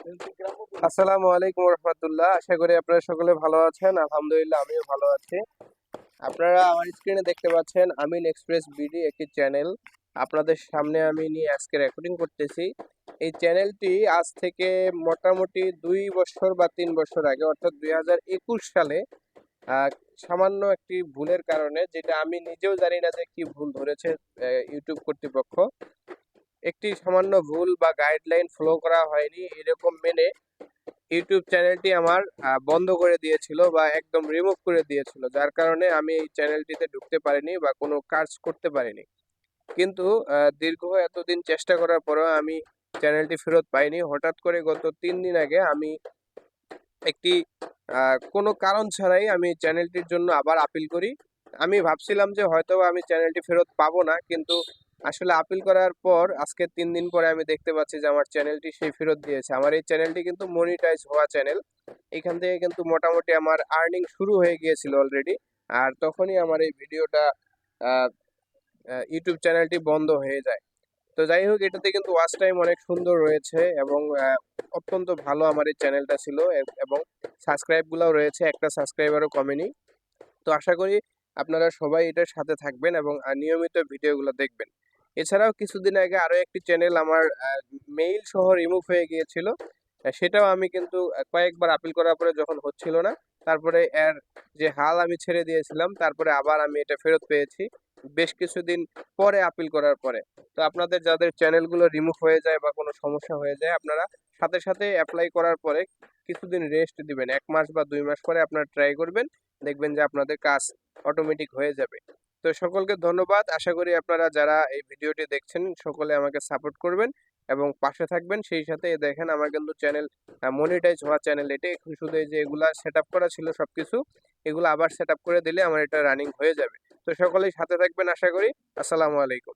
আসসালামু আলাইকুম রহমতুল্লাহ। আশা করি আপনারা সকলে ভালো আছেন। আলহামদুলিল্লাহ আমিও ভালো আছি। আপনারা আমার স্ক্রিনে দেখতে পাচ্ছেন আমিন এক্সপ্রেস বিডি একটি চ্যানেল। আপনাদের সামনে আমি নিয়ে আজকে রেকর্ডিং করতেছি। এই চ্যানেলটি আজ থেকে মোটামুটি ২ বছর বা ৩ বছর আগে অর্থাৎ ২০২১ সালে আহ, সামান্য একটি ভুলের কারণে, যেটা আমি নিজেও জানি না যে কি ভুল ধরেছে ইউটিউব কর্তৃপক্ষ, একটি সামান্য ভুল বা গাইডলাইন ফলো করা হয়নি এরকম মেনে ইউটিউব চ্যানেলটি আমার বন্ধ করে দিয়েছিল বা একদম রিমুভ করে দিয়েছিল, যার কারণে আমি এই চ্যানেলটিতে ঢুকতে পারিনি বা কোনো কাজ করতে পারিনি। কিন্তু দীর্ঘ এতদিন চেষ্টা করার পরেও আমি চ্যানেলটি ফেরত পাইনি। হঠাৎ করে গত 3 দিন আগে আমি একটি কোনো কারণ ছাড়াই আমি চ্যানেলটির জন্য আবার আপিল করি। আমি ভাবছিলাম যে হয়তো আমি চ্যানেলটি ফেরত পাবো না, কিন্তু আসলে আপিল করার পর আজকে 3 দিন পরে আমি দেখতে পাচ্ছি যে আমার চ্যানেলটি সেই ফেরত দিয়েছে। আমার এই চ্যানেলটি কিন্তু মনিটাইজ হওয়া চ্যানেল। এখান থেকে কিন্তু মোটামুটি আমার আর্নিং শুরু হয়ে গিয়েছিল অলরেডি। আর তখনই আমার এই ভিডিওটা ইউটিউব চ্যানেলটি বন্ধ হয়ে যায়। তো যাই হোক, এটাতে কিন্তু ওয়াচ টাইম অনেক সুন্দর রয়েছে এবং অত্যন্ত ভালো আমার এই চ্যানেলটা ছিল, এবং সাবস্ক্রাইব গুলাও রয়েছে, একটা সাবস্ক্রাইবারও কমেনি। তো আশা করি আপনারা সবাই এটার সাথে থাকবেন এবং নিয়মিত ভিডিওগুলো দেখবেন। এছাড়াও কিছুদিন আগে আরো একটি চ্যানেল আমার মেইল সহ রিমুভ হয়ে গিয়েছিল। সেটাও আমি কিন্তু কয়েকবার আপিল করার পরে যখন হচ্ছিল না, তারপরে এর যে হাল আমি ছেড়ে দিয়েছিলাম, তারপরে আবার আমি এটা ফেরত পেয়েছি বেশ কিছুদিন পরে আপিল করার পরে। তো আপনাদের যাদের চ্যানেলগুলো রিমুভ হয়ে যায় বা কোনো সমস্যা হয়ে যায়, আপনারা সাথে সাথে অ্যাপ্লাই করার পরে কিছুদিন রেস্ট দিবেন, 1 মাস বা 2 মাস পরে আপনারা ট্রাই করবেন, দেখবেন যে আপনাদের কাজ অটোমেটিক হয়ে যাবে। তো সকলকে ধন্যবাদ। আশা করি আপনারা যারা এই ভিডিওটি দেখছেন সকলে আমাকে সাপোর্ট করবেন এবং পাশে থাকবেন। সেই সাথে দেখেন আমার কিন্তু চ্যানেল মনিটাইজ হওয়া চ্যানেল এটি। শুধু এই যে এগুলা সেট আপ করা ছিল সবকিছু, এগুলো আবার সেট আপ করে দিলে আমার এটা রানিং হয়ে যাবে। তো সকলেই সাথে থাকবেন আশা করি। আসসালামু আলাইকুম।